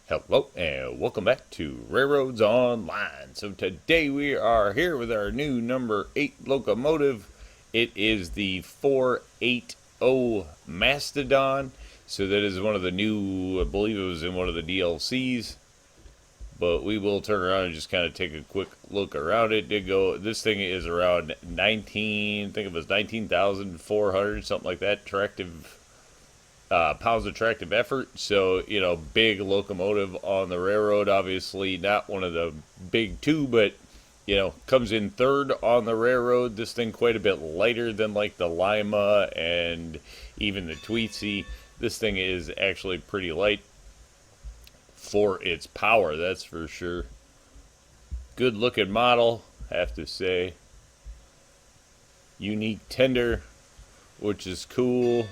Hello and welcome back to RailRoads Online. So today we are here with our new number 8 locomotive. It is the 480 Mastodon. So that is one of the new, I believe it was in one of the DLCs. But we will turn around and just kind of take a quick look around it. This thing is around 19, I think it was 19,400, something like that, pounds of tractive effort. So, big locomotive on the railroad. Obviously, not one of the big two, but, comes in third on the railroad. This thing quite a bit lighter than like the Lima and even the Tweetsy. This thing is actually pretty light for its power, that's for sure. Good looking model, have to say. Unique tender, which is cool.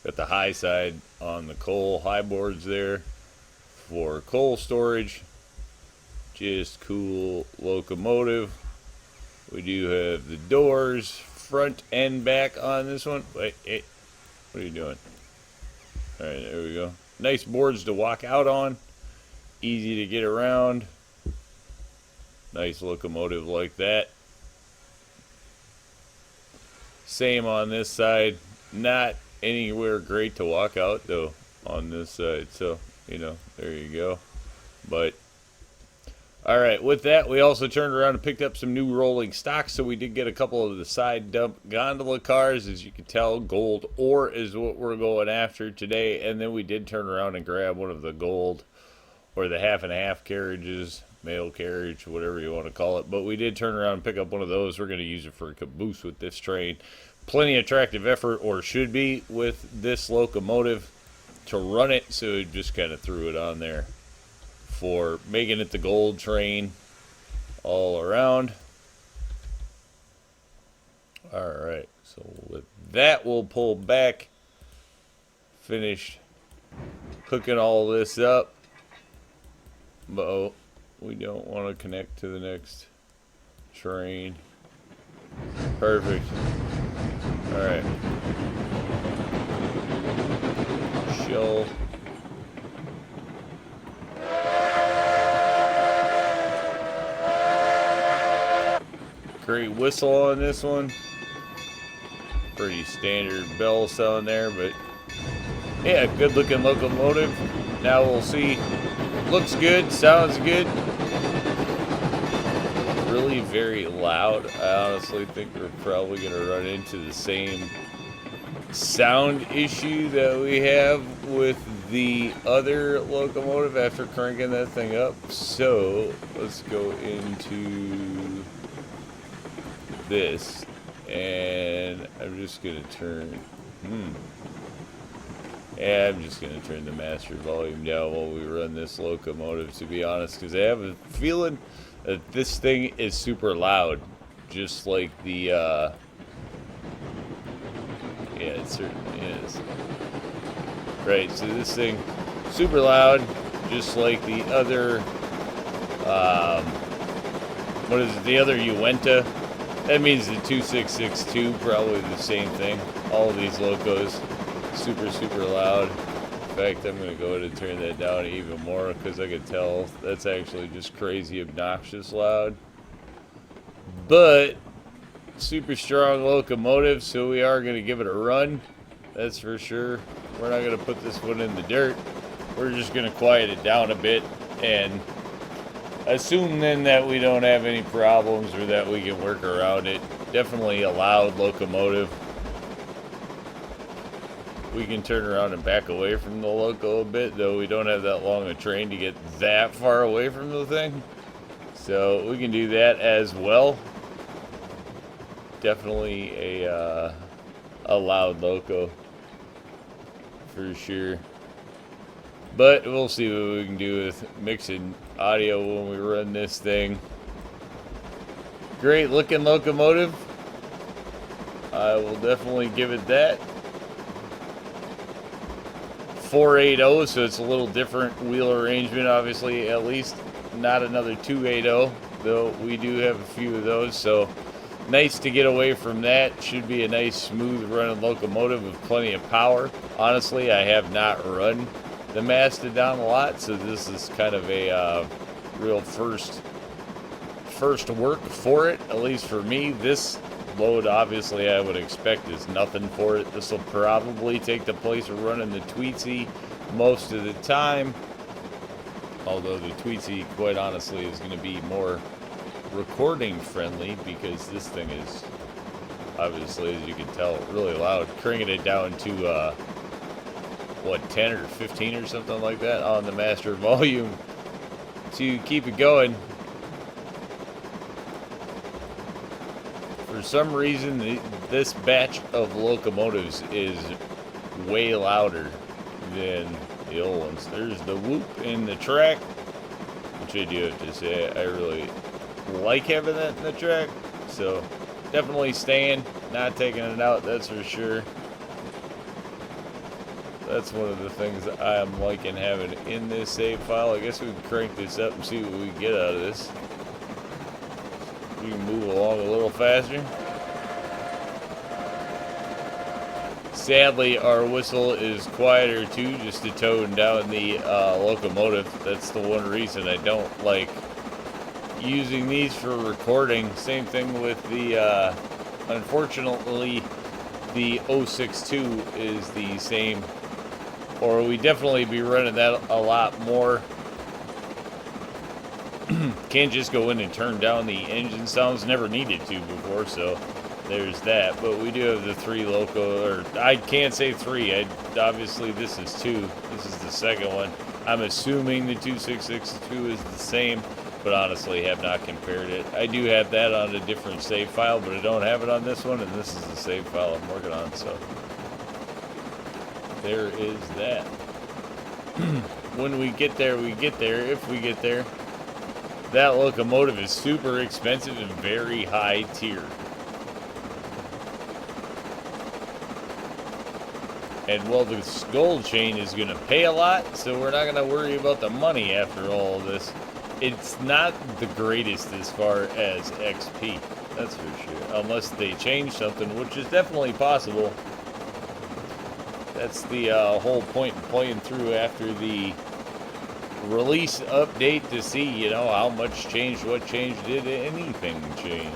Got the high side on the coal high boards there for coal storage. Just cool locomotive. We do have the doors front and back on this one. Wait, hey, what are you doing? Alright, there we go. Nice boards to walk out on. Easy to get around. Nice locomotive like that. Same on this side. Not anywhere great to walk out though on this side, so there you go. But alright, with that we also turned around and picked up some new rolling stock. So we did get a couple of the side dump gondola cars. As you can tell, gold ore is what we're going after today. And then we did turn around and grab one of the gold or the half and half carriages, mail carriage, whatever you want to call it. But we did turn around and pick up one of those. We're going to use it for a caboose with this train. Plenty of tractive effort, or should be, with this locomotive to run it, so we just kind of threw it on there for making it the gold train all around. Alright, so with that we'll pull back, finish hooking all this up. But we don't want to connect to the next train. Perfect. Alright. Shell. Great whistle on this one. Pretty standard bell sound there, but yeah, good looking locomotive. Now we'll see. Looks good, sounds good. Really very loud. I honestly think we're probably going to run into the same sound issue that we have with the other locomotive after cranking that thing up. So let's go into this, and I'm just going to turn I'm just going to turn the master volume down while we run this locomotive, to be honest, because I have a feeling that this thing is super loud, just like the, yeah, it certainly is. Right, so this thing, super loud, just like the other, what is it, the other Uinta? That means the 2662, probably the same thing. All of these locos, super, super loud. In fact, I'm going to go ahead and turn that down even more, because I can tell that's actually just crazy obnoxious loud. But super strong locomotive, so we are going to give it a run. That's for sure. We're not going to put this one in the dirt. We're just going to quiet it down a bit and assume then that we don't have any problems or that we can work around it. Definitely a loud locomotive. We can turn around and back away from the loco a bit, though we don't have that long a train to get that far away from the thing. So we can do that as well. Definitely a loud loco for sure. But we'll see what we can do with mixing audio when we run this thing. Great looking locomotive. I will definitely give it that. 480, so it's a little different wheel arrangement, obviously, at least not another 280, though we do have a few of those, so nice to get away from that. Should be a nice smooth running locomotive with plenty of power. Honestly, I have not run the Mastodon a lot, so this is kind of a real first work for it, at least for me. This load, obviously, I would expect is nothing for it. This will probably take the place of running the Tweetsy most of the time, although the Tweetsy, quite honestly, is going to be more recording friendly because this thing is, obviously, as you can tell, really loud. Cranking it down to what, 10 or 15 or something like that on the master volume to keep it going. For some reason, this batch of locomotives is way louder than the old ones. There's the whoop in the track, which I do have to say, I really like having that in the track. So definitely staying, not taking it out, that's for sure. That's one of the things that I'm liking having in this save file. I guess we can crank this up and see what we can get out of this. We can move along a little faster. Sadly, our whistle is quieter too, just to tone down the locomotive. That's the one reason I don't like using these for recording. Same thing with the, unfortunately, the 062 is the same, or we definitely be running that a lot more. Can't just go in and turn down the engine sounds, never needed to before, so there's that. But we do have the 3 loco, or I can't say 3, obviously this is 2, this is the second one. I'm assuming the 2662 is the same, but honestly have not compared it. I do have that on a different save file, but I don't have it on this one, and this is the save file I'm working on, so there is that. When we get there, we get there, if we get there. That locomotive is super expensive and very high tier. And well, the gold chain is going to pay a lot, so we're not going to worry about the money after all of this. It's not the greatest as far as XP, that's for sure. Unless they change something, which is definitely possible. That's the whole point of playing through after the release update to see, you know, how much changed, what changed, did anything change.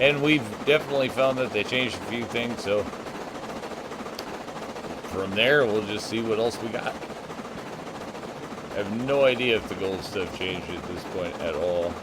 And we've definitely found that they changed a few things, so from there we'll just see what else we got. I have no idea if the gold stuff changed at this point at all.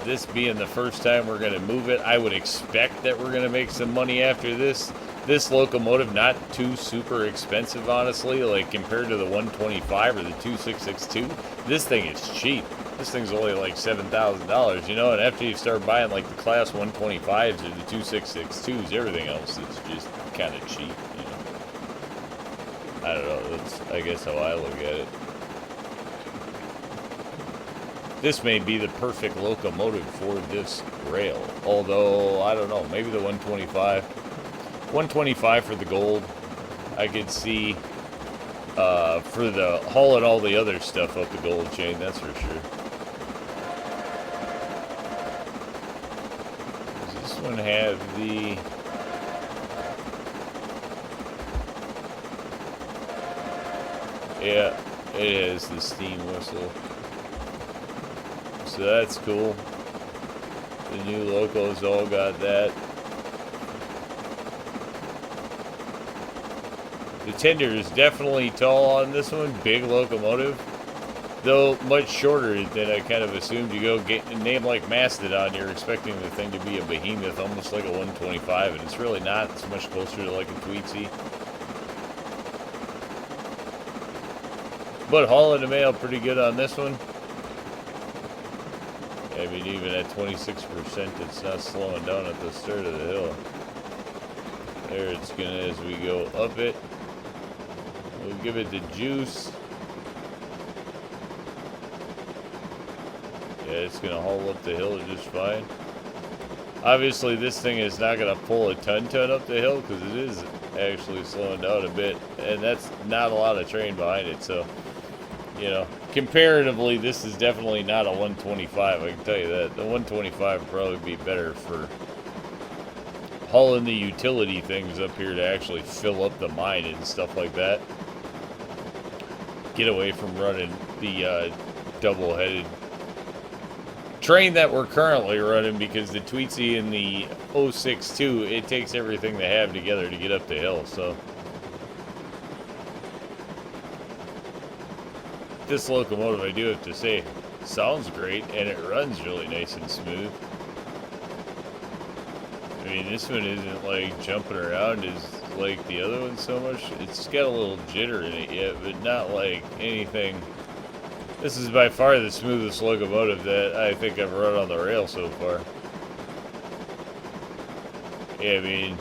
This being the first time we're going to move it, I would expect that we're going to make some money after this. This locomotive, not too super expensive, honestly, like compared to the 125 or the 2662. This thing is cheap. This thing's only like $7,000, you know, and after you start buying like the class 125s or the 2662s, everything else is just kind of cheap, you know. I don't know, that's, I guess, how I look at it. This may be the perfect locomotive for this rail, although, I don't know, maybe the 125. 125 for the gold, I could see, for the hauling all the other stuff up the gold chain, that's for sure. Does this one have the... Yeah, it has the steam whistle. So that's cool. The new locos all got that. The tender is definitely tall on this one, big locomotive, though much shorter than I kind of assumed. You go get a name like Mastodon, you're expecting the thing to be a behemoth, almost like a 125, and it's really not. It's much closer to like a Tweetsy. But hauling the mail pretty good on this one. I mean, even at 26%, it's not slowing down at the start of the hill. There it's gonna, as we go up it. We'll give it the juice. Yeah, it's going to haul up the hill just fine. Obviously, this thing is not going to pull a ton up the hill because it is actually slowing down a bit. And that's not a lot of train behind it. So, you know, comparatively, this is definitely not a 125. I can tell you that. The 125 would probably be better for hauling the utility things up here to actually fill up the mine and stuff like that. get away from running the double-headed train that we're currently running, because the Tweetsie and the 062, it takes everything they have together to get up the hill. So this locomotive, I do have to say, sounds great, and it runs really nice and smooth. I mean, this one isn't like jumping around as like the other one so much. It's got a little jitter in it yet, but not like anything. This is by far the smoothest locomotive that I think I've run on the rail so far. Yeah, I mean,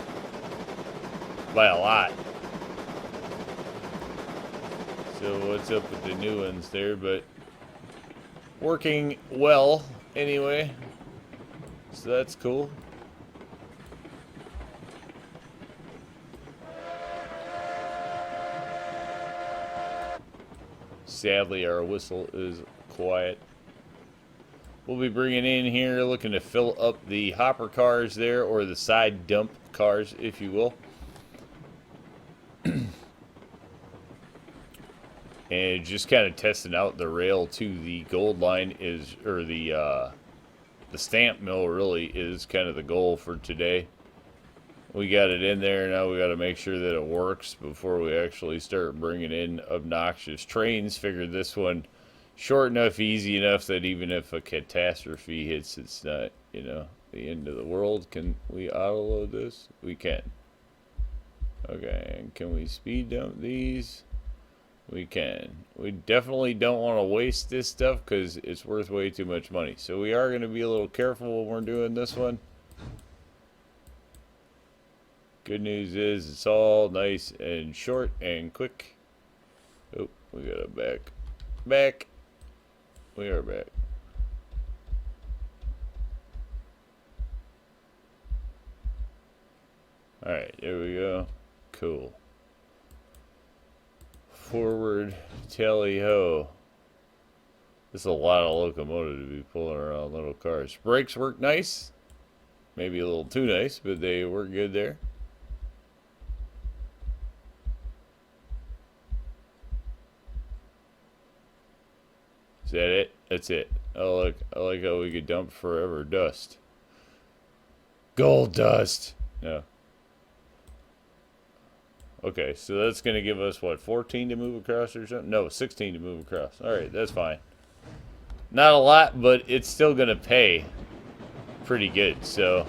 by a lot. So what's up with the new ones there, but working well anyway. So that's cool. Sadly, our whistle is quiet. We'll be bringing in here, looking to fill up the hopper cars there, or the side dump cars, if you will. And just kind of testing out the rail to the gold line is, or the stamp mill really is kind of the goal for today. We got it in there, now we got to make sure that it works before we actually start bringing in obnoxious trains. Figured this one short enough, easy enough that even if a catastrophe hits, it's not, you know, the end of the world. Can we auto-load this? We can. Okay, and can we speed dump these? We can. We definitely don't want to waste this stuff because it's worth way too much money. So we are going to be a little careful when we're doing this one. Good news is it's all nice and short and quick. Oh, we got a back. We are back. Alright, there we go. Cool. Forward, tally-ho. This is a lot of locomotive to be pulling around little cars. Brakes work nice. Maybe a little too nice, but they work good there. Is that it? That's it. I like how we could dump forever dust. Gold dust! No. Okay, so that's going to give us, what, 14 to move across or something? No, 16 to move across. Alright, that's fine. Not a lot, but it's still going to pay pretty good. So,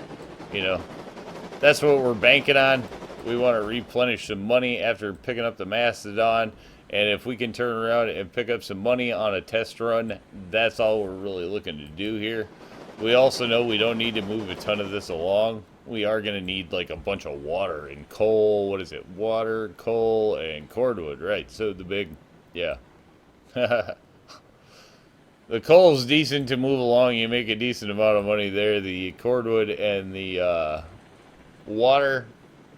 you know, that's what we're banking on. We want to replenish some money after picking up the Mastodon. And if we can turn around and pick up some money on a test run, that's all we're really looking to do here. We also know we don't need to move a ton of this along. We are going to need like a bunch of water and coal. What is it? Water, coal, and cordwood. Right, so the big, yeah. The coal's decent to move along. You make a decent amount of money there. The cordwood and the water,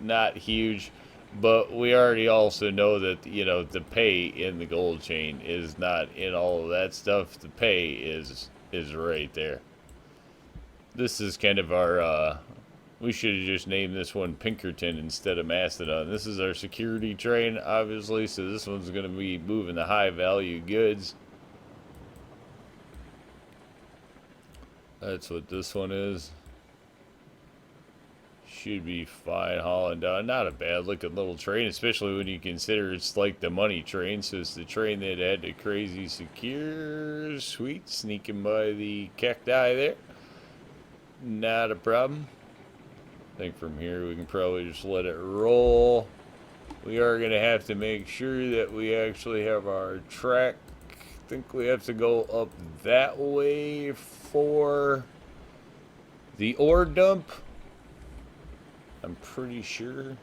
not huge. But we already also know that, you know, the pay in the gold chain is not in all of that stuff. The pay is right there. This is kind of our, we should have just named this one Pinkerton instead of Mastodon. This is our security train, obviously, so this one's going to be moving the high value goods. That's what this one is. Should be fine hauling down. Not a bad looking little train, especially when you consider it's like the money train. So it's the train that had the crazy secure. Sweet. Sneaking by the cacti there. Not a problem. I think from here we can probably just let it roll. We are going to have to make sure that we actually have our track. I think we have to go up that way for the ore dump. I'm pretty sure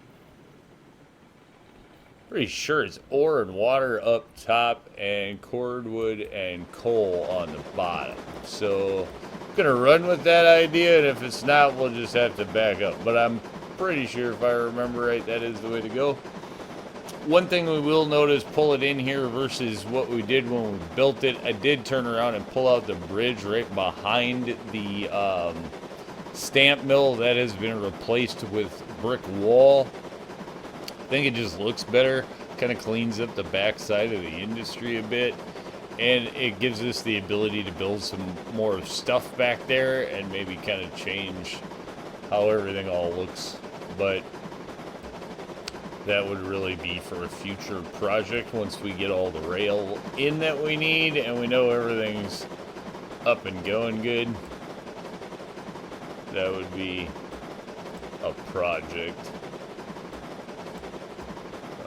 it's ore and water up top and cordwood and coal on the bottom. So I'm gonna run with that idea, and if it's not, we'll just have to back up. But I'm pretty sure, if I remember right, that is the way to go. One thing we will notice, pull it in here versus what we did when we built it. I did turn around and pull out the bridge right behind the stamp mill. That has been replaced with brick wall. I think it just looks better. kind of cleans up the backside of the industry a bit, and it gives us the ability to build some more stuff back there and maybe kind of change how everything all looks. But that would really be for a future project once we get all the rail in that we need and we know everything's up and going good. That would be a project.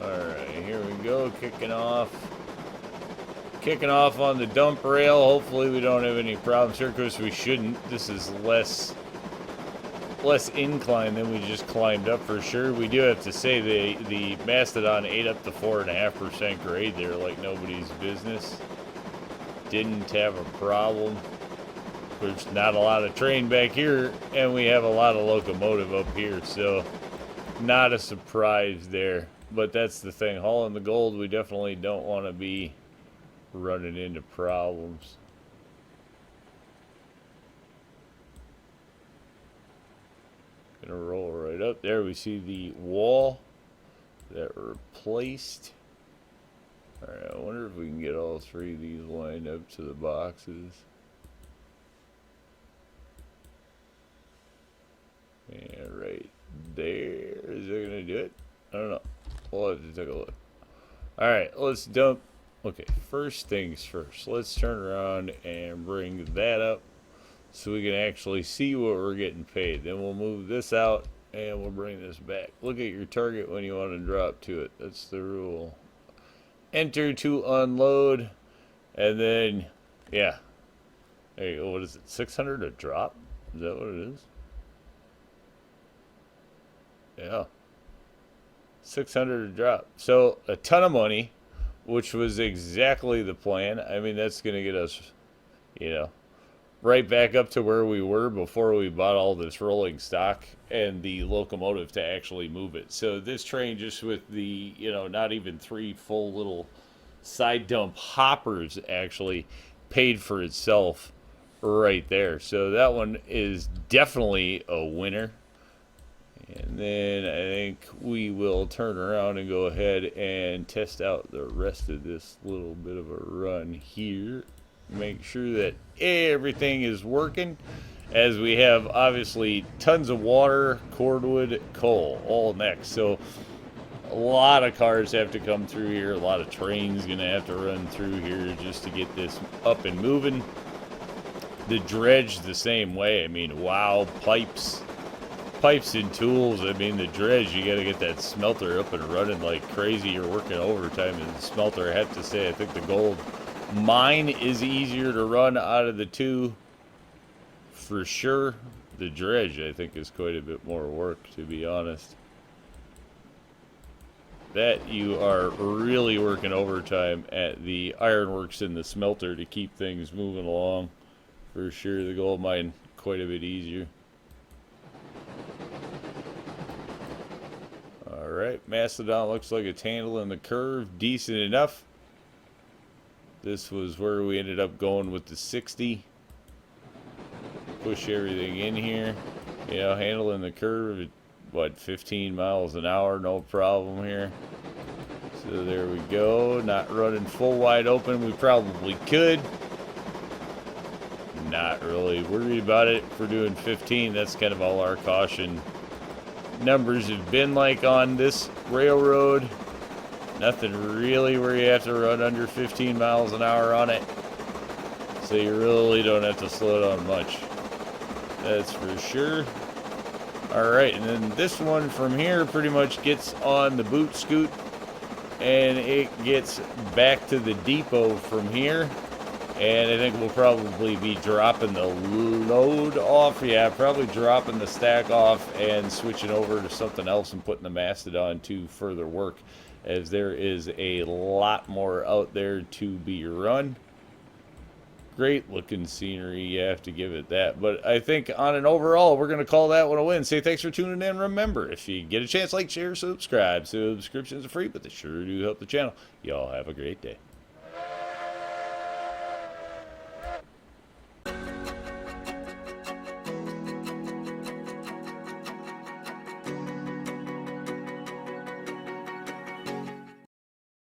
Alright, here we go, kicking off on the dump rail. Hopefully we don't have any problems here, because we shouldn't. This is less incline than we just climbed up for sure. We do have to say the Mastodon ate up the 4.5% grade there like nobody's business. Didn't have a problem. There's not a lot of train back here, and we have a lot of locomotive up here, so not a surprise there. But that's the thing, hauling the gold, we definitely don't want to be running into problems. Gonna roll right up there. We see the wall that replaced. Alright, I wonder if we can get all three of these lined up to the boxes. Yeah, right there. Is that gonna do it? I don't know. We'll have to take a look. Alright, let's dump. Okay, first things first. Let's turn around and bring that up so we can actually see what we're getting paid. Then we'll move this out and we'll bring this back. Look at your target when you want to drop to it. That's the rule. Enter to unload, and then, yeah. There you go. What is it? 600 a drop? Is that what it is? Yeah. 600 a drop. So a ton of money, which was exactly the plan. I mean, that's going to get us, you know, right back up to where we were before we bought all this rolling stock and the locomotive to actually move it. So this train, just with the, you know, not even 3 full little side dump hoppers, actually paid for itself right there. So that one is definitely a winner. And then I think we will turn around and go ahead and test out the rest of this little bit of a run here. Make sure that everything is working, as we have obviously tons of water, cordwood, coal all next. So a lot of cars have to come through here. A lot of trains gonna have to run through here just to get this up and moving. The dredge the same way. I mean, wow, pipes and tools. I mean, the dredge, you got to get that smelter up and running like crazy. You're working overtime in the smelter. I have to say, I think the gold mine is easier to run out of the two for sure. The dredge, I think, is quite a bit more work, to be honest. That you are really working overtime at the ironworks and the smelter to keep things moving along. For sure, the gold mine, quite a bit easier. Alright, Mastodon looks like it's handling the curve decent enough. This was where we ended up going with the 60. Push everything in here. You know, handling the curve at, what, 15 miles an hour, no problem here. So there we go. Not running full wide open. We probably could. Not really worried about it. If we're doing 15, that's kind of all our caution numbers have been like on this railroad. Nothing really where you have to run under 15 miles an hour on it. So you really don't have to slow down much. That's for sure. Alright, and then this one from here pretty much gets on the boot scoot, and it gets back to the depot from here. And I think we'll probably be dropping the load off. Yeah, probably dropping the stack off and switching over to something else and putting the Mastodon to further work, as there is a lot more out there to be run. Great looking scenery, you have to give it that. But I think on an overall, we're going to call that one a win. Say thanks for tuning in. Remember, if you get a chance, like, share, subscribe. Subscriptions are free, but they sure do help the channel. Y'all have a great day.